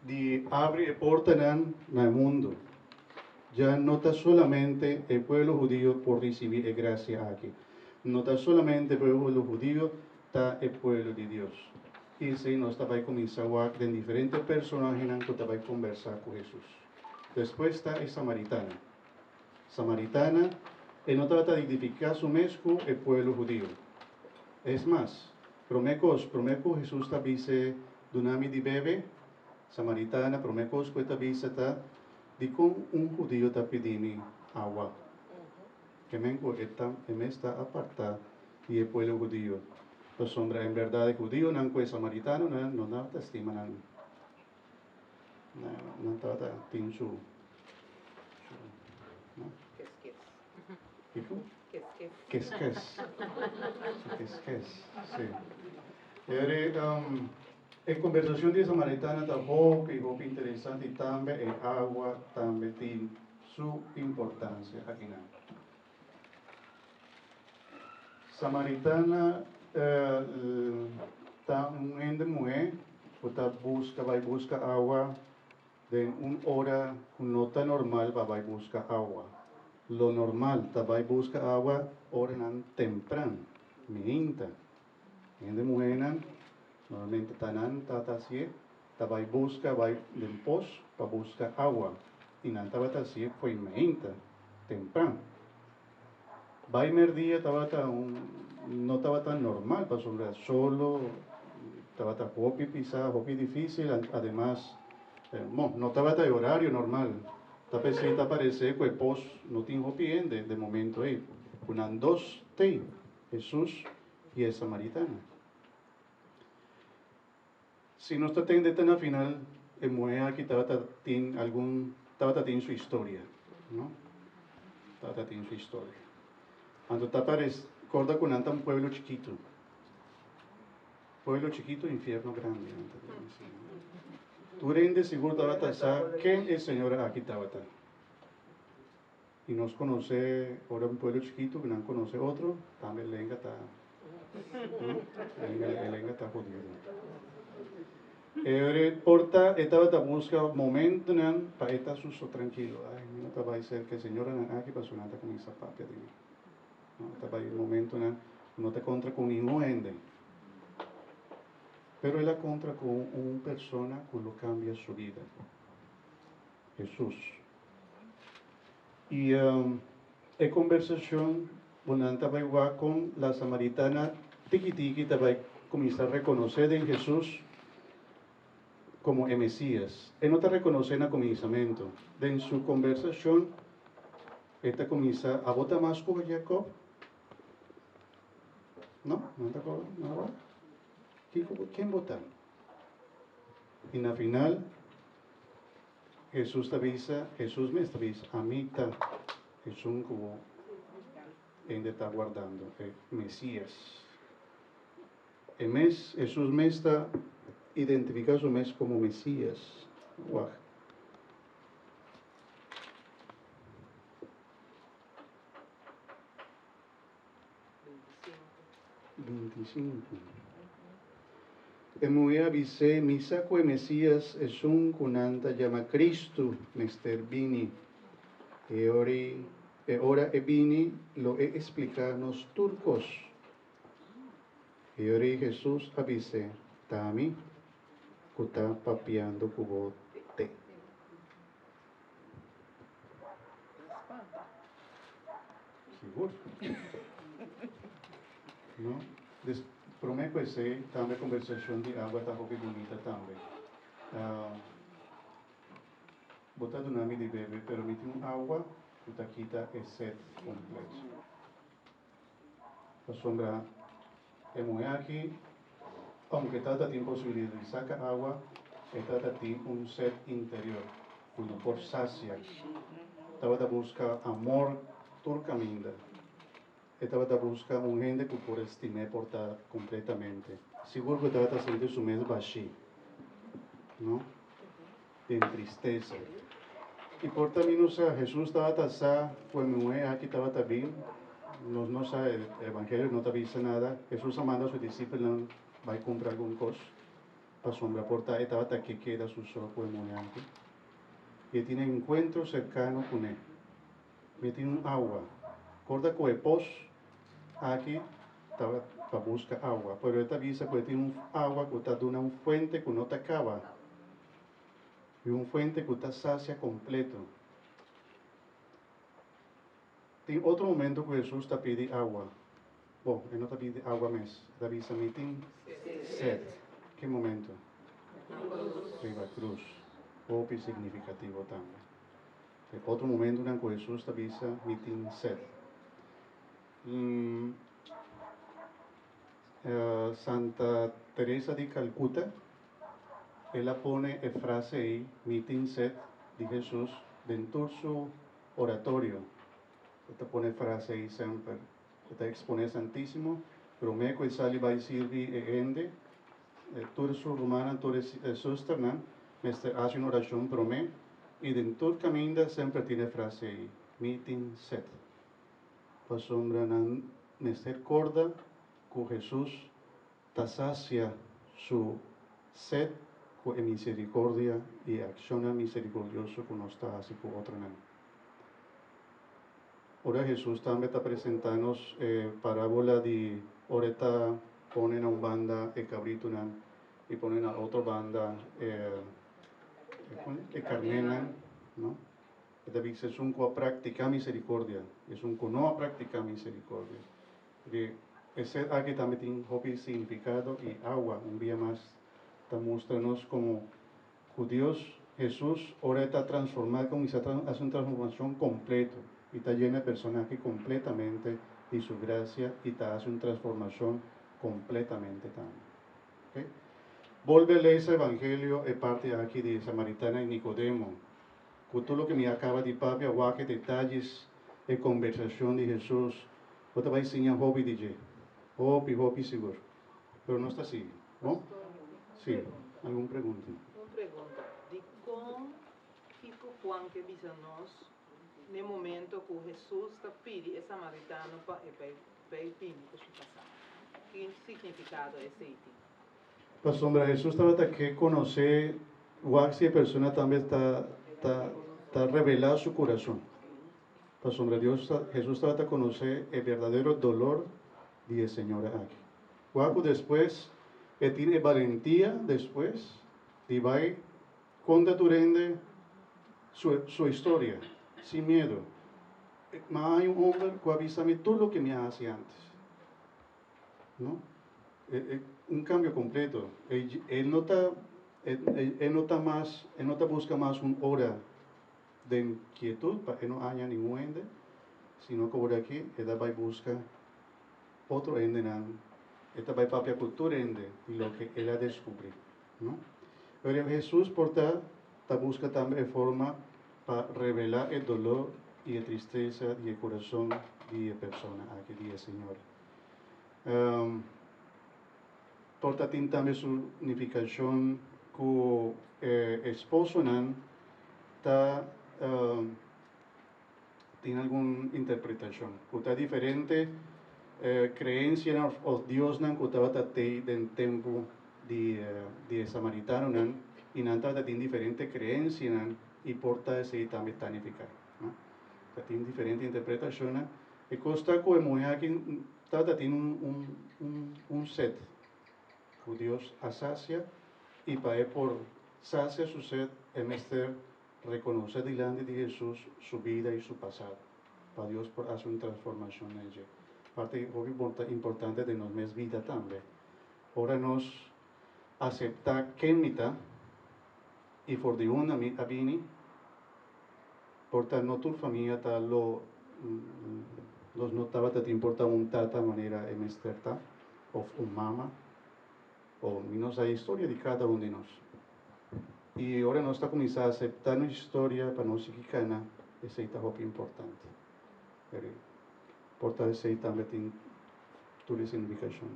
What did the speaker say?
de abrir portas en el mundo. Ya no está solamente el pueblo judío por recibir gracia aquí. No está solamente el pueblo judío, está el pueblo de Dios. Y si nos está a comenzar a hablar de diferentes personajes que está a conversar con Jesús. Después está el samaritana. Samaritana, no trata de edificar su mesco el pueblo judío. Es más, promecos Jesús está dice, dunami de bebé, samaritana, promecos que está dice, de con un judío está pidiendo agua. Que me está apartado y el pueblo judío. La sombra en verdad de judío, no es samaritano, no te estima, no trata de su, ¿no? ¿Hijo? ¿Qué es? Sí. En conversación de samaritana está muy interesante y también el agua también tiene su importancia aquí. Samaritana está un ende mujer, va a buscar agua de una hora no tan normal, va a buscar agua. Lo normal, va a buscar agua hora temprano, mienta. Ende mujer, normalmente tanan, así, va a buscar, va del pozo, para buscar agua. Y nanta va así, fue mienta, temprano. Primer día no estaba tan normal, para solo, estaba tan hopi difícil, además, no estaba de horario normal. Tapecita parece que pues no tiene hopi de momento ahí. Unan dos te, Jesús y el samaritana. Si no está de tan al final, el mujer aquí estaba tiene su historia, ¿no? Estaba tiene su historia. Cuando te recuerda con un pueblo chiquito. Pueblo chiquito, infierno grande. Tú eres seguro que el Señor aquí estaba. Y nos conoce, ahora un pueblo chiquito, que no conoce otro, también lenga está, ¿no? Lenga está jodido. Porta, estaba busca momento para estar suso tranquilo. Ay, no te va a decir que el Señor aquí pasó nada con esa parte de mí. No te va a ir momento no te contra con ningún ende. Pero él contra con una persona que lo cambia su vida. Jesús. Y la conversación, bonanta va con la samaritana, tiki va a comenzar a reconocer en Jesús como el Mesías. Él no te reconoce en el comenzamiento. En su conversación, esta comienza a votar más con Jacob. ¿No? ¿No te acuerdas? ¿No? ¿Quién vota? Y en la final, Jesús me avisa, a mí está, es un como en está guardando, el Mesías. Jesús me está identificando su mes como Mesías. Wow. 25. Muy avisé, misa que Mesías es un kunanta llama Cristo, Mr. Bini. Ahora Bini lo he explicado los turcos. Y ahora Jesús avise, Tami, que está papiando cubote. Seguro. ¿No? Prometo que también conversación de agua está muy bonita también. Bota do nome de bebê permite agua, que quita el set completo. La sombra es muy aquí, aunque trata de imposibilidad de sacar agua, trata de un set interior, uno por sacia. Trata de buscar amor turcaminda. Estaba de buscar un gente que por estimar portar completamente. Seguro que trata de sentir su mes baixi, ¿no? De tristeza. Y por también Jesús estaba tasado, pues mi mujer aquí estaba también, no sabe el evangelio, no te avisa nada. Jesús amando a sus discípulos, va a comprar algún cosa. pa sombra porta estaba hasta que queda su soco de moneante. Y tiene encuentro cercano con él. Me tiene un agua. Corda con el pos aquí estaba para buscar agua. Pero esta visa pues tiene un agua que está de una fuente que no te acaba. Y un fuente que está sacia completo. Tiene otro momento que Jesús te pide agua. Bueno, él no te pide agua más. Te avisa, me tiene sed. ¿Qué momento? Riva cruz. Opi significativo también. Otro momento en que Jesús te avisa, me tiene sed. Santa Teresa de Calcuta, ella pone la frase ahí, meeting set de Jesús, dentro de su oratorio. Ella pone frase ahí siempre. Ella expone Santísimo, pero me que sale va a decir ende, todo su romana, todo susternan, me hace una oración pro me, y dentro del camino siempre tiene frase ahí, meeting set. Pues sombra me corda con Jesús ta sacia su sed con misericordia y acciona misericordioso con nos está así por otro lado. Ahora Jesús también está presentando parábola de ahorita ponen a un banda el cabrito y ponen a otra banda carnena, ¿no? Es un co a practicar misericordia, es un co no a practicar misericordia. Ese aquí también tiene un significado y agua, un día más, está mostrándonos como judíos, Jesús ahora está transformado, como hace una transformación completa y está llena de personaje completamente de su gracia y está hace una transformación completamente también. ¿Okay? Vuelve a leer ese evangelio de parte aquí de Samaritana y Nicodemo, con todo lo que me acaba de papi, aguaque detalles de conversación de Jesús, yo te voy a enseñar hobby DJ. Hopi, seguro. Pero no está así, ¿no? Sí, ¿alguna pregunta? Una pregunta. De como ficou Juan que diz a nós, no momento que Jesus está pedindo a samaritano para ir pedir para se passar? Que significado é esse? Pues sombra, Jesús estaba que conocer, si la persona también está revelado su corazón. Pues sombra, Jesús estaba a conocer el verdadero dolor de el Señor aquí. Guaco después, él tiene valentía después, y va a contar su historia, sin miedo. Mas hay un hombre que avisa todo lo que me hace antes, ¿no? Un cambio completo. Él no está busca más una hora de inquietud para que no haya ningún ende, sino que por aquí él va a buscar otro ende, esta va a propia cultura ende y lo que él ha descubierto, ¿no? Pero Jesús porta busca también forma para revelar el dolor y la tristeza y el corazón de la persona aquí, de el Señor. Porta también su significación que esposo tiene alguna interpretación, que está diferente creencia en Dios que estaba en tiempo de samaritano y nanta tiene diferente creencia y porta ese también tanificar, ¿no? Tiene diferente interpretación y costa como aquí tiene un set que Dios asacia y para por sacia su sed es menester reconocer delante de Jesús su vida y su pasado, para Dios por hacer una transformación en ella. Parte importante de nuestra vida también. Ahora nos aceptar que mitad y por de una a vini, porta no tu familia tal los notaba te importa un tata manera en mesterta o un mamá o menos la historia de cada uno de nosotros. Y ahora nos está comenzando a aceptar una historia para nosotros mexicana, ese es muy importante. Pero, por tal ese también tiene toda esa significación.